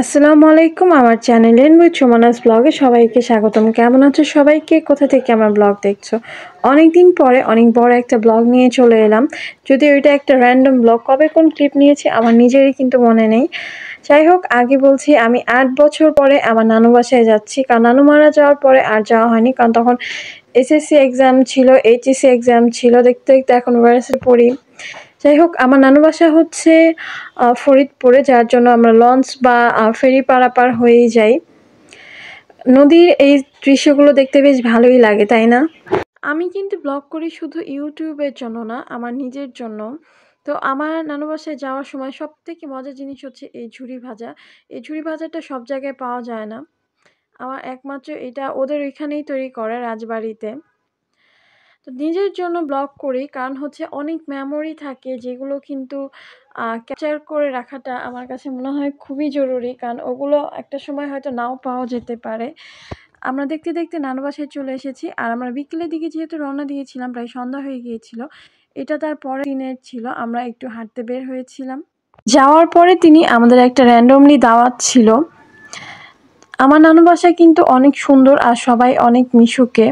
আসসালামু আলাইকুম আমার চ্যানেলে উইথ সুমনাস ব্লগে সবাইকে স্বাগতম। কেমন আছো সবাইকে? কোথা থেকে আমার ব্লগ দেখছো? অনেকদিন পরে অনেক বড় একটা ব্লগ নিয়ে চলে এলাম। যদিও এটা একটা র্যান্ডম ব্লগ, কবে কোন ক্লিপ নিয়েছি আমার নিজেরই কিন্তু মনে নেই। যাই হোক, আগে বলছি আমি ৮ বছর পরে আমার নানু বাসায় যাচ্ছি, কারণ নানু মারা যাওয়ার পরে আর যাওয়া হয়নি, কারণ তখন এসএসসি এক্সাম ছিল, এইচএসসি এক্সাম ছিল, দেখতে দেখতে এখন ইউনিভার্সিটি পড়ি। যাই হোক, আমার নানু বাসা হচ্ছে ফরিদপুরে, যার জন্য আমরা লঞ্চ বা ফেরি পারাপার হয়েই যাই। নদীর এই দৃশ্যগুলো দেখতে বেশ ভালোই লাগে, তাই না? আমি কিন্তু ব্লগ করি শুধু ইউটিউবের জন্য না, আমার নিজের জন্য। তো আমার নানু বাসায় যাওয়ার সময় সবথেকে মজার জিনিস হচ্ছে এই ঝুরি ভাজা। এই ঝুরি ভাজাটা সব জায়গায় পাওয়া যায় না। আমার একমাত্র এটা ওদের ওইখানেই তৈরি করে, রাজবাড়িতে। তো নিজের জন্য ব্লগ করি, কারণ হচ্ছে অনেক মেমোরি থাকে যেগুলো কিন্তু ক্যাপচার করে রাখাটা আমার কাছে মনে হয় খুবই জরুরি, কারণ ওগুলো একটা সময় হয়তো নাও পাওয়া যেতে পারে। আমরা দেখতে দেখতে নানু বাসায় চলে এসেছি, আর আমরা বিকেলের দিকে যেহেতু রওনা দিয়েছিলাম, প্রায় সন্ধ্যা হয়ে গিয়েছিল। এটা তার পরের দিনের ছিল, আমরা একটু হাঁটতে বের হয়েছিলাম। যাওয়ার পরে তিনি আমাদের একটা র্যান্ডমলি দাওয়াত ছিল। আমার নানু বাসা কিন্তু অনেক সুন্দর আর সবাই অনেক মিশুকে।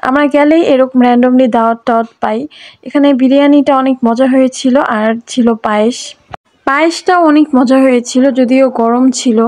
আমরা গেলেই এরকম র্যান্ডমলি দাওয়াত পাই। এখানে বিরিয়ানিটা অনেক মজা হয়েছিল, আর ছিল পায়েস। পায়েসটাও অনেক মজা হয়েছিল, যদিও গরম ছিল।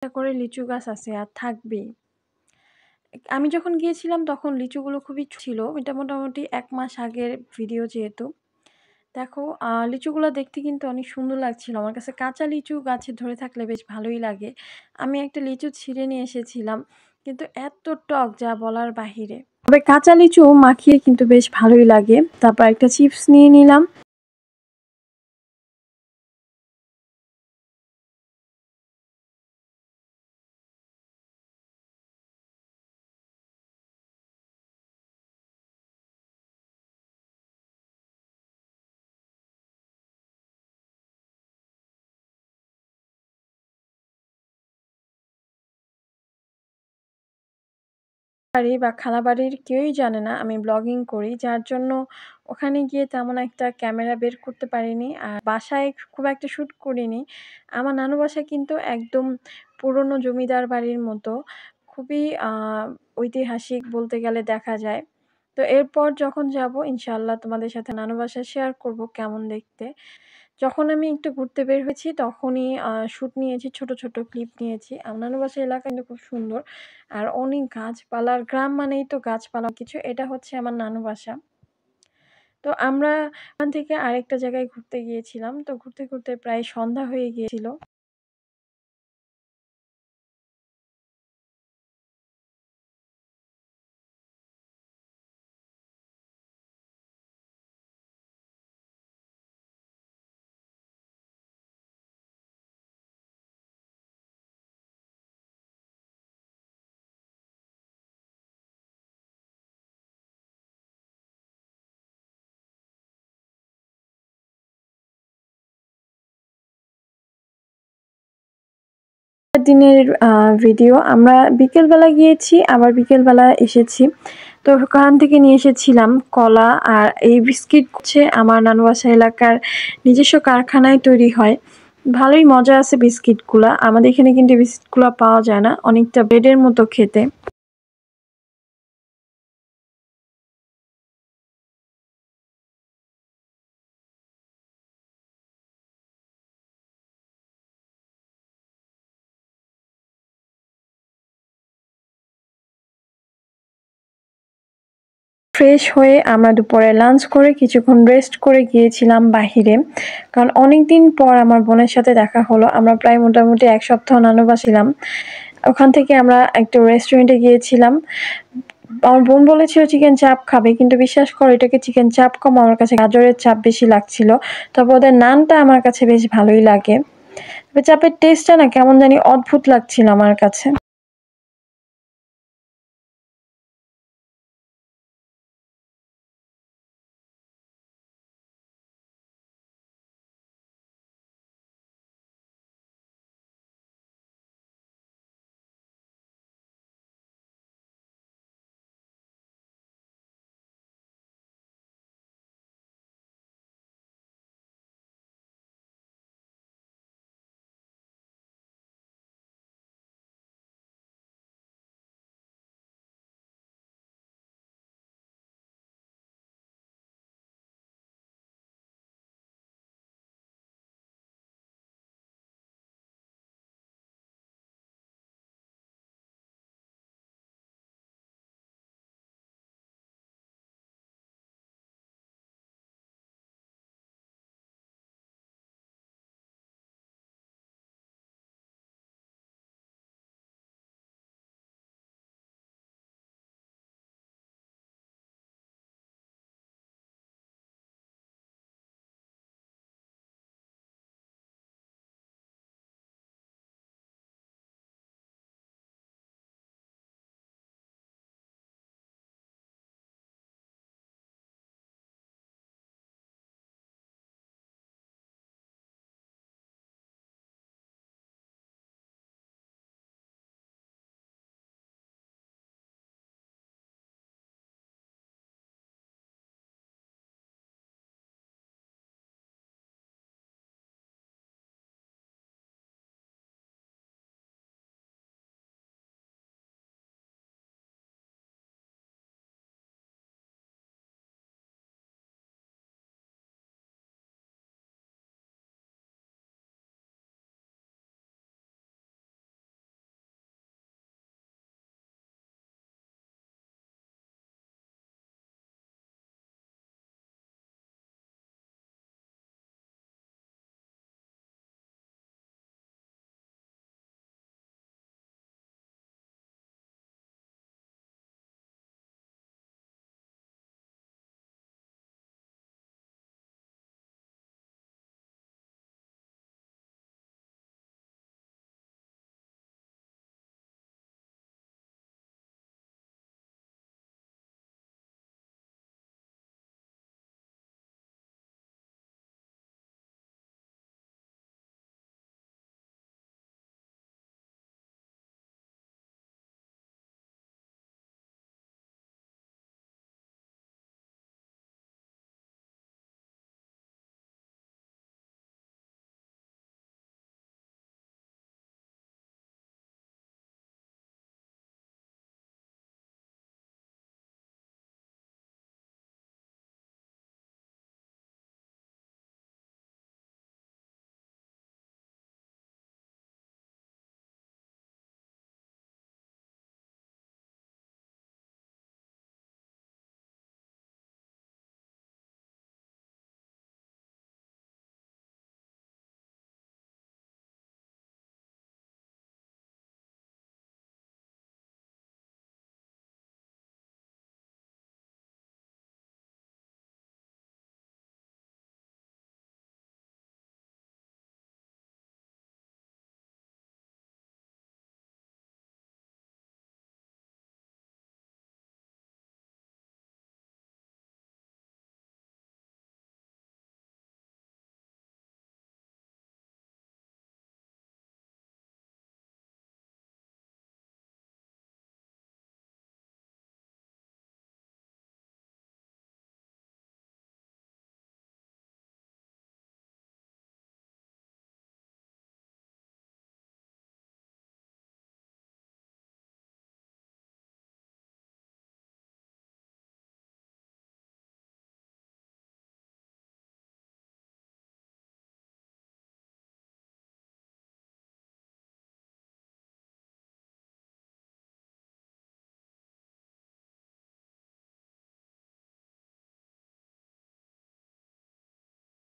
একটা করে লিচু গাছ আছে আর থাকবেই। আমি যখন গিয়েছিলাম তখন লিচুগুলো খুবই ছিল। এটা মোটামুটি ১ মাস আগের ভিডিও যেহেতু। দেখো, লিচুগুলো দেখতে কিন্তু অনেক সুন্দর লাগছিল। আমার কাছে কাঁচা লিচু গাছে ধরে থাকলে বেশ ভালোই লাগে। আমি একটা লিচু ছিঁড়ে নিয়ে এসেছিলাম, কিন্তু এত টক যা বলার বাহিরে। তবে কাঁচা লিচু মাখিয়ে কিন্তু বেশ ভালোই লাগে। তারপর একটা চিপস নিয়ে নিলাম। বাড়ি বা খালাবাড়ির কেউই জানে না আমি ব্লগিং করি, যার জন্য ওখানে গিয়ে তেমন একটা ক্যামেরা বের করতে পারিনি, আর বাসায় খুব একটা শ্যুট করিনি। আমার নানু বাসা কিন্তু একদম পুরনো জমিদার বাড়ির মতো, খুবই ঐতিহাসিক বলতে গেলে দেখা যায়। তো এরপর যখন যাব ইনশাআল্লাহ তোমাদের সাথে নানু বাসা শেয়ার করব কেমন দেখতে। যখন আমি একটু ঘুরতে বের হয়েছি তখনই শ্যুট নিয়েছি, ছোট ছোট ক্লিপ নিয়েছি। আমার নানু বাসার এলাকা কিন্তু খুব সুন্দর, আর অনেক গাছপালার গ্রাম, মানেই তো গাছপালা কিছু। এটা হচ্ছে আমার নানু বাসা। তো আমরা ওখান থেকে আরেকটা জায়গায় ঘুরতে গিয়েছিলাম। তো ঘুরতে ঘুরতে প্রায় সন্ধ্যা হয়ে গিয়েছিল। দিনের ভিডিও। আমরা বিকেলবেলা গিয়েছি, আবার বিকেলবেলা এসেছি। তো ওখান থেকে নিয়ে এসেছিলাম কলা, আর এই বিস্কিট হচ্ছে আমার নানু বাসা এলাকার নিজস্ব কারখানায় তৈরি হয়। ভালোই মজা আছে বিস্কিটগুলা। আমাদের এখানে কিন্তু বিস্কিটগুলা পাওয়া যায় না, অনেকটা ব্রেডের মতো খেতে। ফ্রেশ হয়ে আমরা দুপুরে লাঞ্চ করে কিছুক্ষণ রেস্ট করে গিয়েছিলাম বাহিরে, কারণ অনেকদিন পর আমার বোনের সাথে দেখা হলো। আমরা প্রায় মোটামুটি ১ সপ্তাহ নানু বাসায় ছিলাম। ওখান থেকে আমরা একটা রেস্টুরেন্টে গিয়েছিলাম। আমার বোন বলেছিল চিকেন চাপ খাবে, কিন্তু বিশ্বাস করো এটাকে চিকেন চাপ কম আমার কাছে গাজরের চাপ বেশি লাগছিল। তবে ওদের নানটা আমার কাছে বেশ ভালোই লাগে। তবে চাপের টেস্টটা না কেমন জানি অদ্ভুত লাগছিল আমার কাছে।